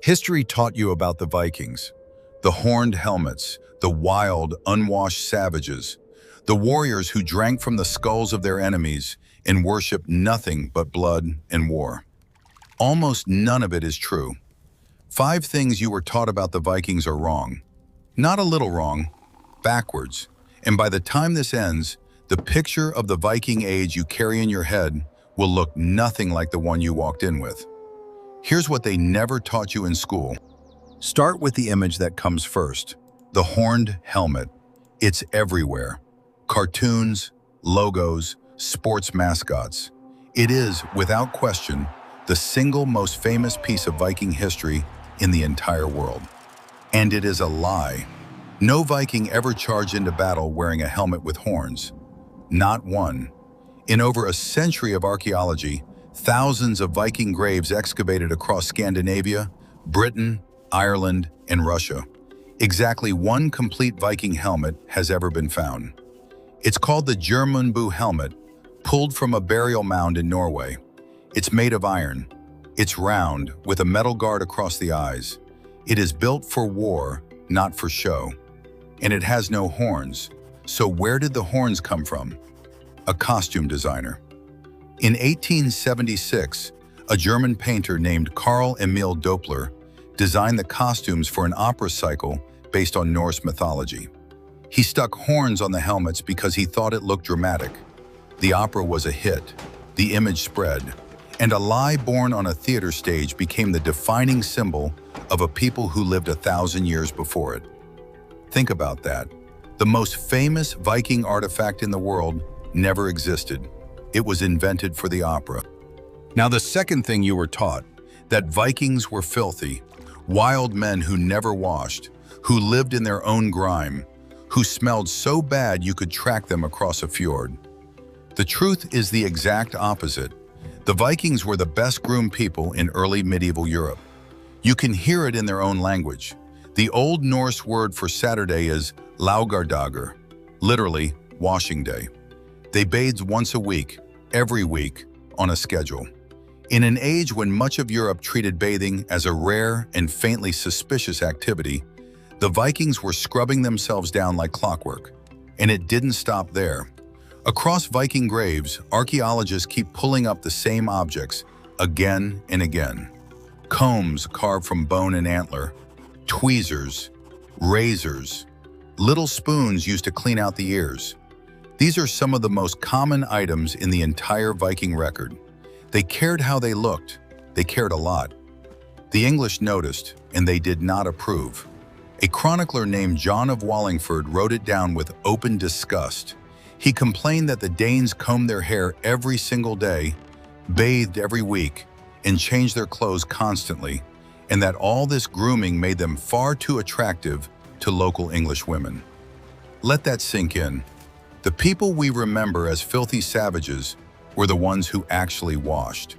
History taught you about the Vikings, the horned helmets, the wild, unwashed savages, the warriors who drank from the skulls of their enemies and worshiped nothing but blood and war. Almost none of it is true. 5 things you were taught about the Vikings are wrong. Not a little wrong, backwards. And by the time this ends, the picture of the Viking age you carry in your head will look nothing like the one you walked in with. Here's what they never taught you in school. Start with the image that comes first, the horned helmet. It's everywhere. Cartoons, logos, sports mascots. It is, without question, the single most famous piece of Viking history in the entire world. And it is a lie. No Viking ever charged into battle wearing a helmet with horns. Not one. In over a century of archaeology, thousands of Viking graves excavated across Scandinavia, Britain, Ireland, and Russia. Exactly one complete Viking helmet has ever been found. It's called the Jernmundbu helmet, pulled from a burial mound in Norway. It's made of iron. It's round, with a metal guard across the eyes. It is built for war, not for show. And it has no horns. So where did the horns come from? A costume designer. In 1876, a German painter named Carl Emil Doppler designed the costumes for an opera cycle based on Norse mythology. He stuck horns on the helmets because he thought it looked dramatic. The opera was a hit, the image spread, and a lie born on a theater stage became the defining symbol of a people who lived 1,000 years before it. Think about that. The most famous Viking artifact in the world never existed. It was invented for the opera. Now, the second thing you were taught, that Vikings were filthy, wild men who never washed, who lived in their own grime, who smelled so bad you could track them across a fjord. The truth is the exact opposite. The Vikings were the best-groomed people in early medieval Europe. You can hear it in their own language. The Old Norse word for Saturday is laugardagur, literally washing day. They bathed once a week, every week, on a schedule. In an age when much of Europe treated bathing as a rare and faintly suspicious activity, the Vikings were scrubbing themselves down like clockwork. And it didn't stop there. Across Viking graves, archaeologists keep pulling up the same objects again and again. Combs carved from bone and antler, tweezers, razors, little spoons used to clean out the ears. These are some of the most common items in the entire Viking record. They cared how they looked. They cared a lot. The English noticed, and they did not approve. A chronicler named John of Wallingford wrote it down with open disgust. He complained that the Danes combed their hair every single day, bathed every week, and changed their clothes constantly, and that all this grooming made them far too attractive to local English women. Let that sink in. The people we remember as filthy savages were the ones who actually washed.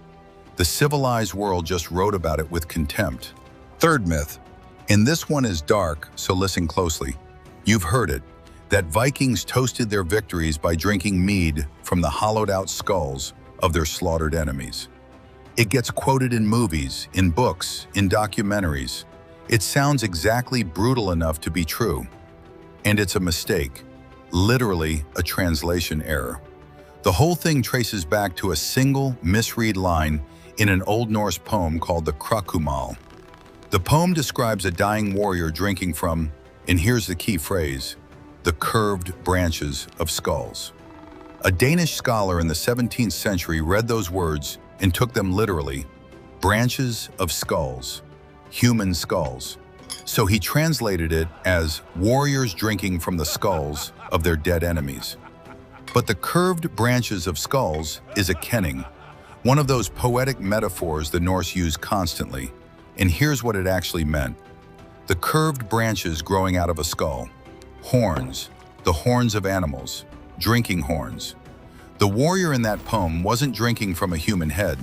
The civilized world just wrote about it with contempt. Third myth, and this one is dark, so listen closely. You've heard it, that Vikings toasted their victories by drinking mead from the hollowed-out skulls of their slaughtered enemies. It gets quoted in movies, in books, in documentaries. It sounds exactly brutal enough to be true. And it's a mistake. Literally a translation error. The whole thing traces back to a single misread line in an Old Norse poem called the Krakumal. The poem describes a dying warrior drinking from, and here's the key phrase, the curved branches of skulls. A Danish scholar in the 17th century read those words and took them literally, branches of skulls, human skulls. So he translated it as warriors drinking from the skulls of their dead enemies. But the curved branches of skulls is a kenning, one of those poetic metaphors the Norse used constantly. And here's what it actually meant. The curved branches growing out of a skull. Horns, the horns of animals, drinking horns. The warrior in that poem wasn't drinking from a human head.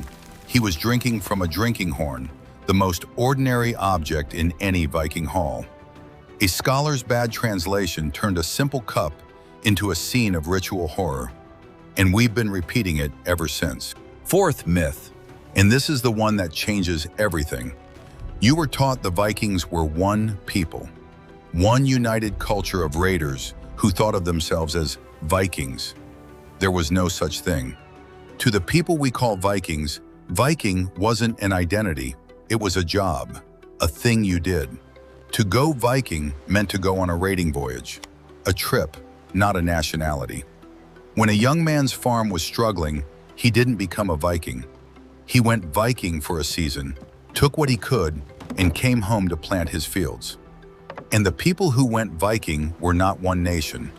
He was drinking from a drinking horn, the most ordinary object in any Viking hall. A scholar's bad translation turned a simple cup into a scene of ritual horror, and we've been repeating it ever since. Fourth myth, and this is the one that changes everything. You were taught the Vikings were one people, one united culture of raiders who thought of themselves as Vikings. There was no such thing. To the people we call Vikings, Viking wasn't an identity, it was a job, a thing you did. To go Viking meant to go on a raiding voyage, a trip, not a nationality. When a young man's farm was struggling, he didn't become a Viking. He went Viking for a season, took what he could, and came home to plant his fields. And the people who went Viking were not one nation.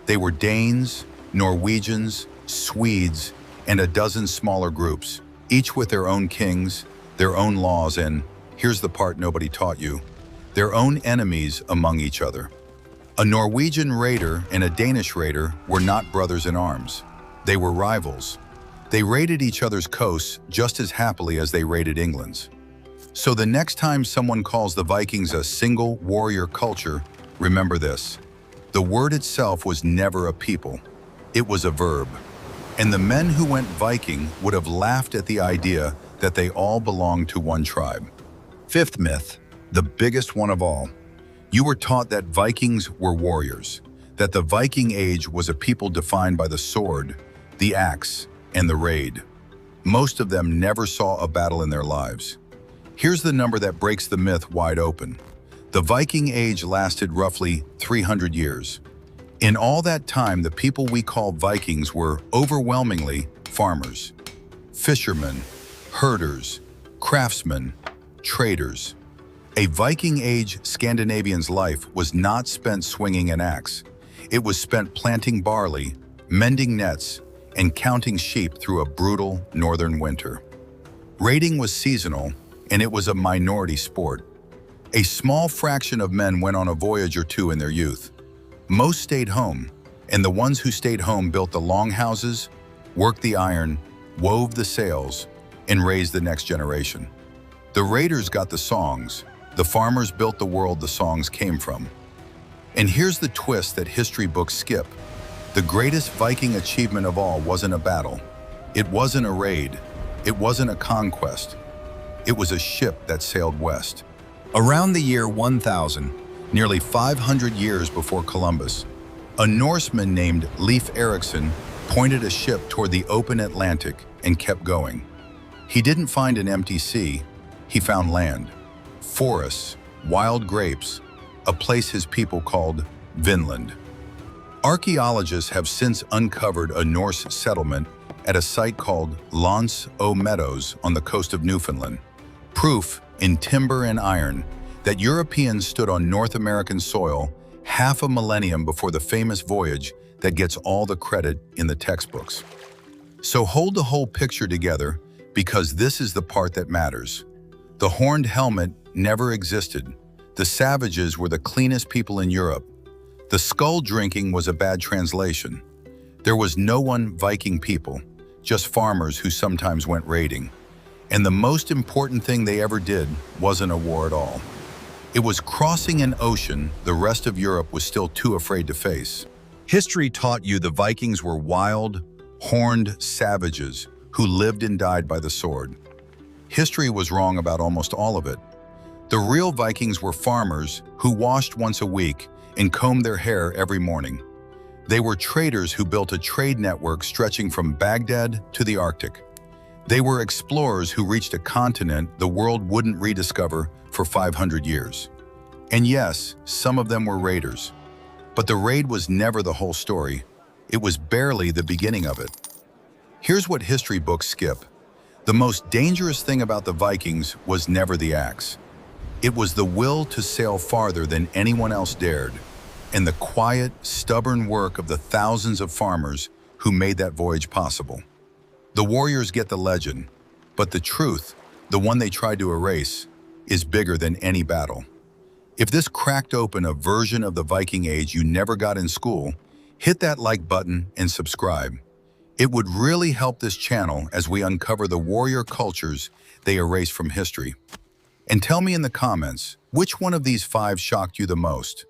They were Danes, Norwegians, Swedes, and a dozen smaller groups, each with their own kings, their own laws, and, here's the part nobody taught you, their own enemies among each other. A Norwegian raider and a Danish raider were not brothers in arms. They were rivals. They raided each other's coasts just as happily as they raided England's. So the next time someone calls the Vikings a single warrior culture, remember this. The word itself was never a people. It was a verb. And the men who went Viking would have laughed at the idea that they all belonged to one tribe. Fifth myth, the biggest one of all. You were taught that Vikings were warriors, that the Viking Age was a people defined by the sword, the axe, and the raid. Most of them never saw a battle in their lives. Here's the number that breaks the myth wide open. The Viking Age lasted roughly 300 years. In all that time, the people we call Vikings were overwhelmingly farmers, fishermen, herders, craftsmen, traders. A Viking Age Scandinavian's life was not spent swinging an axe. It was spent planting barley, mending nets, and counting sheep through a brutal northern winter. Raiding was seasonal, and it was a minority sport. A small fraction of men went on a voyage or two in their youth. Most stayed home, and the ones who stayed home built the longhouses, worked the iron, wove the sails, and raised the next generation. The raiders got the songs. The farmers built the world the songs came from. And here's the twist that history books skip. The greatest Viking achievement of all wasn't a battle. It wasn't a raid. It wasn't a conquest. It was a ship that sailed west. Around the year 1000, nearly 500 years before Columbus, a Norseman named Leif Erikson pointed a ship toward the open Atlantic and kept going. He didn't find an empty sea, he found land, forests, wild grapes, a place his people called Vinland. Archaeologists have since uncovered a Norse settlement at a site called Lance o Meadows on the coast of Newfoundland. Proof in timber and iron that Europeans stood on North American soil half a millennium before the famous voyage that gets all the credit in the textbooks. So hold the whole picture together, because this is the part that matters. The horned helmet never existed. The savages were the cleanest people in Europe. The skull drinking was a bad translation. There was no one Viking people, just farmers who sometimes went raiding. And the most important thing they ever did wasn't a war at all. It was crossing an ocean the rest of Europe was still too afraid to face. History taught you the Vikings were wild, horned savages who lived and died by the sword. History was wrong about almost all of it. The real Vikings were farmers who washed once a week and combed their hair every morning. They were traders who built a trade network stretching from Baghdad to the Arctic. They were explorers who reached a continent the world wouldn't rediscover for 500 years. And yes, some of them were raiders. But the raid was never the whole story. It was barely the beginning of it. Here's what history books skip. The most dangerous thing about the Vikings was never the axe. It was the will to sail farther than anyone else dared, and the quiet, stubborn work of the thousands of farmers who made that voyage possible. The warriors get the legend, but the truth, the one they tried to erase, is bigger than any battle. If this cracked open a version of the Viking Age you never got in school, hit that like button and subscribe. It would really help this channel as we uncover the warrior cultures they erased from history. And tell me in the comments, which one of these 5 shocked you the most?